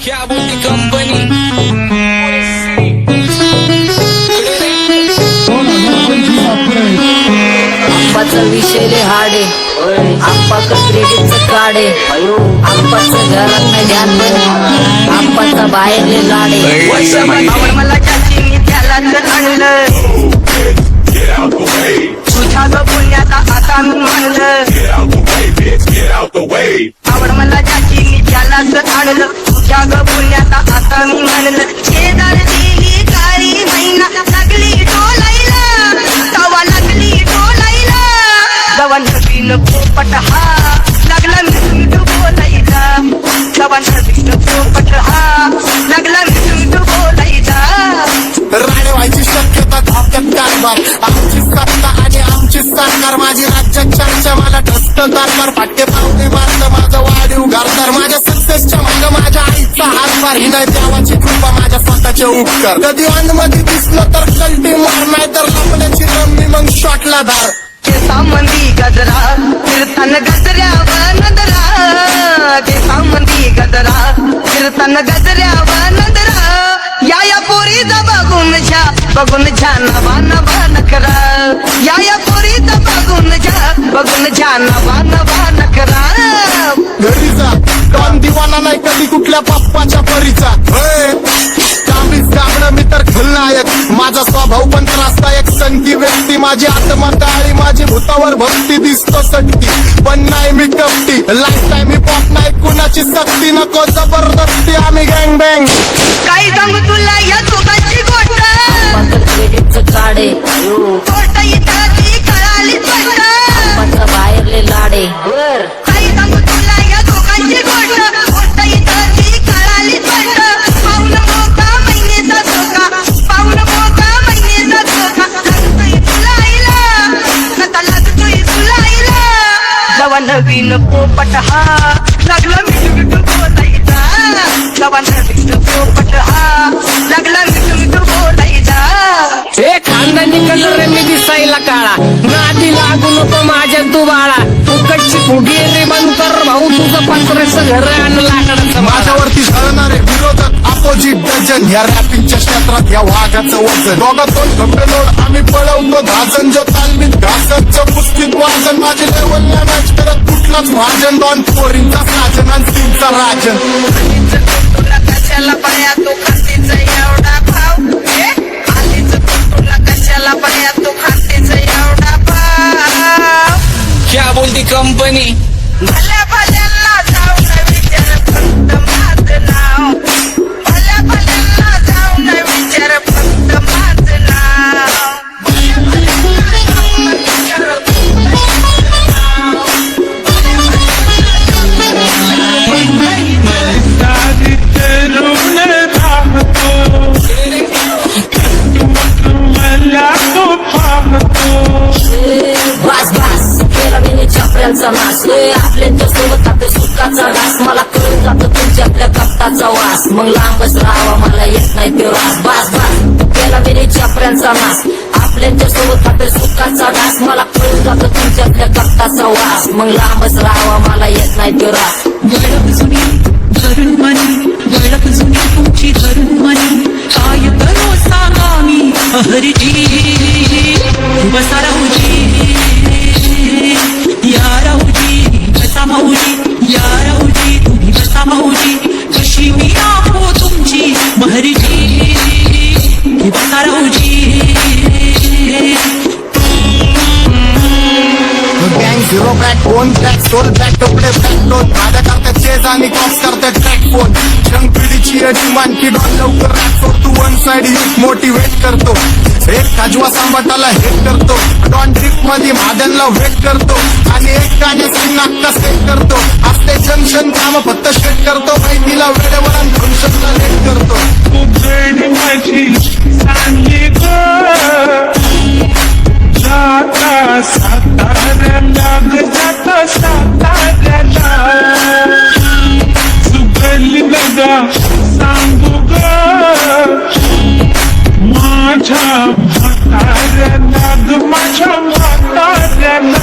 क्या बोलती कंपनी आप्पाचं विषय हाडे आप्पाचं क्रेडिटचं काढे आप्पाचं घरात नाही ध्यान पण आप्पाचा बाहेरले लाडे मला चाचीनी त्याला तर आणलं तुझ्या ग पुण्याचा आता मी म्हणलं आवड मला चाचीनी त्याला तर आणलं तुझ्या ग पुण्याचा आता मी म्हणलं शेजार दिली काळी महिना लागली टोलायला तवा लागली टोलायला जवा नवीन पोपट हा लागला मीठ बोलायचा जवा नवीन पोपट हा लागला मीठ बोलायचा राणे व्हायची शक्यता धाक्यात कारभार आमची सत्ता आणि आमची सरकार माझी राज्यात चर्चा मला ठसत कारभार फाटके पावते मारत माझं वाढीव घरदार माझ्या सक्सेसच्या मागं माझ्या आईचा हातभार ही नाही देवाची कृपा माझ्या स्वतःचे उपकार कधी मध्ये दिसलं तर कल्टी मार नाही तर लपण्याची रम्मी मग शॉटला धार केसामंदी गजरा फिरताना गजऱ्यावर नजरा केसामंदी गजरा फिरताना गजऱ्यावर नजरा या पोरीचा बघून छा नवा नवा नखरा या पोरीचा बघून छा नवा नवा नखरा घरीचा डॉन दिवाना नाही कधी कुठल्या पप्पाच्या परीचा कामीच गागणं मी तर खलनायक माझा स्वभाव पण त्रासदायक संकी व्यक्ती माझी आत्मा काळी माझी भूतावर भक्ती दिसतो सटकी पण नाही मी कपटी लाईफ टाईम मी पॉप नाही कुणाची सक्ती नको जबरदस्ती आम्ही गँग बँग काही सांगू तुला या दोघांची गोष्ट आप्पाचं क्रेडिटचं काढे गोष्ट इथं ती कळाली स्पष्ट आप्पाचा बाहेरले लाडे काही सांगू तुला या दोघांची गोष्ट इथं ती कळाली स्पष्ट पाऊल मोका महिनेचा धोका पाऊल मोका महिनेचा धोका लागतोय तुला आईला नका लागतोय तुला आईला जवा नवीन पोपट हा लागला मिठू बोलायचा जवा नवीन पोपट हा लागला मिठू बोलायचा हे खानदानी कलर रे मी दिसायला काळा नादी लागू नको माझ्या तू बाळा फुकटची फुगी रे बंद कर भाऊ तुझं पत्र्याचं घर आण लाकडाचं माझ्यावरती झळणारे विरोधक अपोजिट डझन या रॅपिंगच्या क्षेत्रात या वाघाचं वजन दोघातून घपलोड आम्ही पळवतो धाजन जो तालमीत घासतचं पुस्तीत वाजन माझे लेवल मॅच करत कुठलाच भाजन दोन पोरींचा साजन आणि तीनचा राजन तुला कशाला पाया तो खातीचा एवढा भाव आधीच तुला कशाला पाया तो खातीचा एवढा भाव क्या बोलती कंपनी भल्या भल्यांना जाऊ न विचार फक्त माझं नाव भल्या भल्यांना जाऊ न विचार फक्त माझं नाव भल्या भल्यांना जाऊ न विचार बास बास केला मी चपऱ्यांचा नाश आपल्या सोबत आपल्या सुखाचा नाश मला कळून जातो तुमच्या आपल्या कप्ताचा वास मग लांबच राहावा मला येत नाही ते वास बास बास केला मी चपऱ्यांचा नाश आपल्या सोबत आपल्या सुखाचा नाश मला कळून जातो तुमच्या आपल्या कप्ताचा वास मग लांबच राहावा मला येत नाही ते रास वळख जुनी धरून मनी वळख जुनी तुमची धरून मनी काय करो सांगा मी हरजी बसा राहूजी या राहूजी बसा माऊजी या राहूजी तुम्ही बसा माऊजी कशी मी राहू तुमची महरजी बसा राहूजी गँग झिरो बॅक फोन ट्रॅक सोल बॅक टोपडे बॅक दोन माझ्या करता चेज आणि कॉप्स करता ट्रॅक फोन जंग पिढीची डिमांड की डॉन लवकर राखतो तू वन साइड युथ मोटिवेट करतो एक काजवा सांबाटाला हेट करतो डॉन ट्रिप मध्ये महादनला वेट करतो आणि एक गाण्याची नाक्का सेट करतो असते जंक्शन काम फक्त शेट करतो माहितीला वेळेवर आणि फंक्शनला लेट करतो सांगू ग माझ्या म्हाताऱ्याला ग माझ्या म्हाताऱ्याला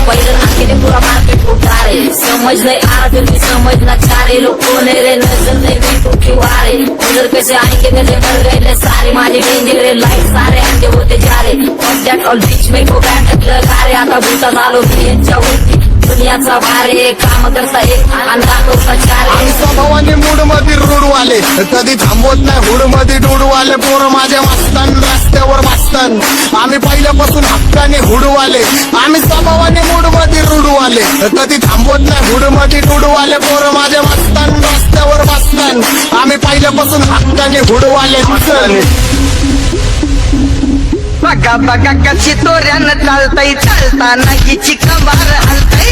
पहिलं नाकेने पुरा मार्केट उठारे समज नाही आला फिर भी समझना चारे लोग कोने रे नजर नहीं भी रहे उधर कैसे आएंगे गले मर गए ले सारे माझे डेंजर रे लाईट सारे आंगे होते जा रे और दॅट ऑल बीच में को बॅटक लगा रे आता भूता झालो मी यांच्यावरती दुनियाचा भारे काम करता एक आणि दाखवता चार आम्ही स्वभावाने मूड मध्ये रूडवाले कधी थांबवत नाही हुड मध्ये डुडवाले पोरं माझ्या मस्तान रस्त्यावर मस्तान आम्ही पहिल्यापासून हक्काने हुडवाले आम्ही स्वभावाने मूड मध्ये रूडवाले कधी थांबवत नाही हुड मध्ये डुडवाले पोरं माझ्या मस्तान रस्त्यावर मस्तान आम्ही पहिल्यापासून हक्काने हुडवाले बघा बघा कशी तोऱ्यानं चालतय चालताना हिची कमार हलतय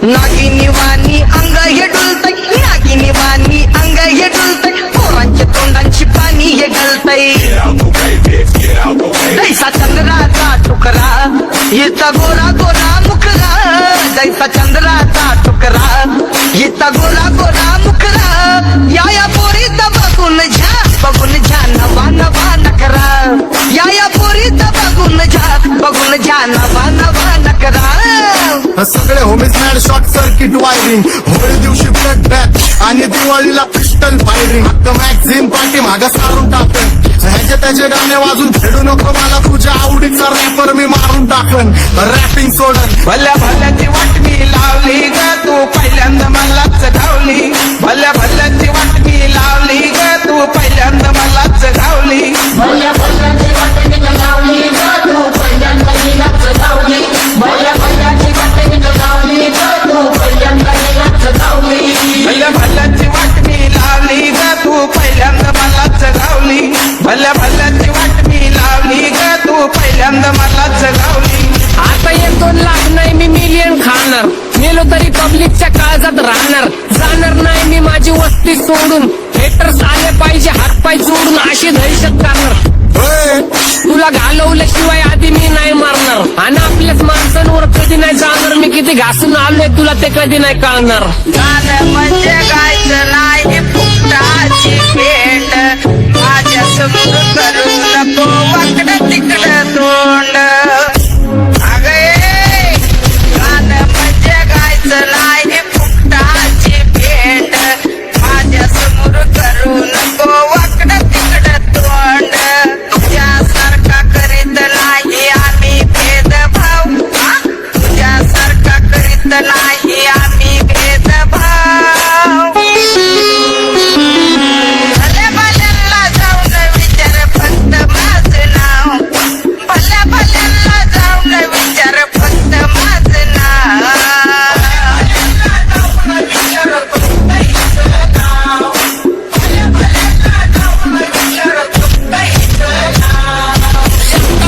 नागिनी वाणी अंग हे डुलतय नागिनी वाणी अंग हे डुलतय पोरांच्या तोंडांची पाणी हे गलतय जैसा चंद्राचा तुकडा हिचा गोरा गोरा मुखरा जैसा चंद्राचा तुकडा हिचा गोरा गोरा मुखरा या पोरीचा बघून झा नवा नवा नकरा या पोरीचा बघून झा नवा नवा नकरा सगळे homies mad short circuit wiring Holi दिवशी ब्लड बॅक आणि दिवाळीला पिस्टल फायरिंग हक्क मॅगझिन पाठी मागा सारून टाकन ह्याचे त्याचे गाणे वाजून खेळू नको मला तुझ्या आवडीचा रॅपर मी मारून टाकन रॅपिंग सोडन भल्या भल्याची वाट मी लावली ग तू पहिल्यांदा मलाच धावली भल्या भल्याची वाट मी लावली ग तू पहिल्यांदा मलाच धावली भल्या भल्याची वाटेने लावली ग तू पहिल्यांदा हिलाच धावली भल्या भल्याची वाटेने लावली ग तू पहिल्यांदा हिलाच धावली भल्या भल्याची वाट मी लावली ग तू पहिल्यांदा मलाच धावली भल्या भल्याची वाट मी लावली ग तू पहिल्यांदा मलाच धावली आता 1-2 लाख नाही मी मिलियन खाणार मेलो तरी पब्लिकच्या काळजात राहणार जाणार नाही मी माझी वस्ती सोडून हेटर्स आले पाहिजे हातपाय जोडून अशी दहशत करणार तुला घालवल्याशिवाय आधी मी नाही मारणार आणि आपल्याच माणसांवर कधी नाही जाणार मी किती घासून आलोय तुला ते कधी नाही कळणार गाणं म्हणजे गायचं नाही फुकटाची भेट माझ्या समोर करू नको वाकडं तिकडं तोंड अगे गाणं म्हणजे गायचं नाही फुकटाची भेट माझ्या समोर करू नको वाकडं तिकडं तोंड तुझ्यासारखा करीत नाही आम्ही भेदभाव तुझ्यासारखा करीत नाही आम्ही भेदभाव भल्या भल्यांना जाऊन विचार फक्त माझं नाव भल्या भल्यांना जाऊन विचार फक्त माझं नाव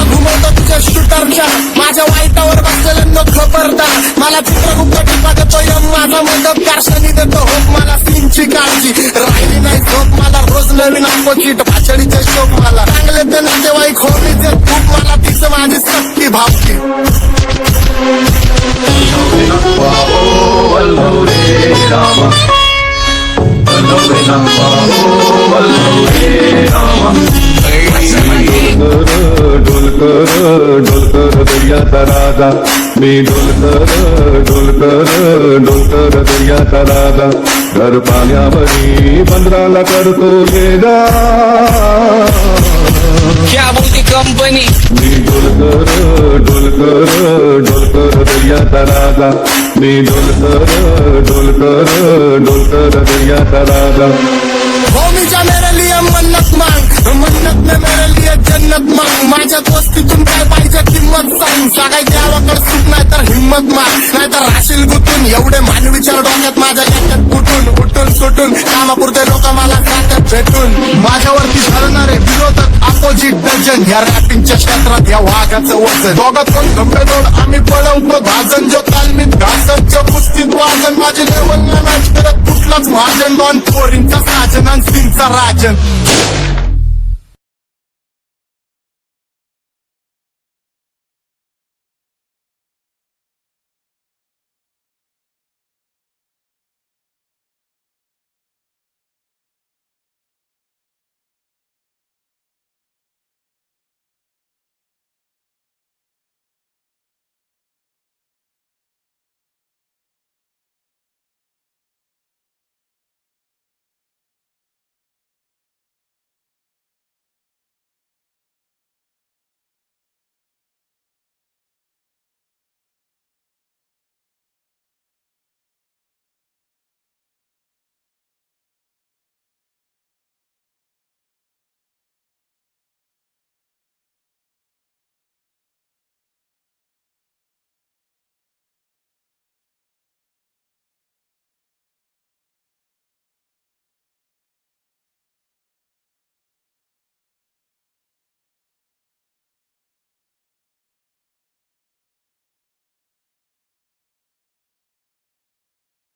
घुमवतो तुझ्या शूटरच्या माझ्या वाईटावर बसलेलं खबरदार मला चित्रगुप्त टिपा देतो यम माझा मदतगार शनी देतो होप मला सीनची काळजी राहिली नाही झोप मला रोज नवीन अपोजिट भाषणीचे शोक मला चांगले ते नातेवाईक होमीचे खूप मला तिचं माझी सक्ती भावकी डोलकर दर्याचा राजा मी डोलकर दर्याचा राजा घर पाण्यावरी बंदराला करतो गेला क्या बोलती कंपनी मी डोलकर दर्याचा राजा मी डोलकर दर्याचा राजा होमीच्या मेरे लिए मन्नत मांग मन्नत में मेरे लिए जन्नत मांग माझ्या दोस्तीतून काय पाहिजे किंमत सांग सगळ्या देवाकडे सुख नाही तर हिंमत माग नाही तर राशील गुतून एवढे मानवीच्या डोक्यात माझ्या लेख्यात उठून सुटून कामापुरते लोक मला खात्यात भेटून माझ्यावरती धरणारे विरोधक अपोजिट डझन या रॅपिंगच्या क्षेत्रात या वाघाचं वजन दोघात कोण गंभेदोड आम्ही पळवतो भाजन जो तालमीत घासतच्या कुस्तीत वाजन माझी लेवल नाही मॅच करत कुठलाच महाजन दोन पोरींचा साजन आणि सिंगचा राजन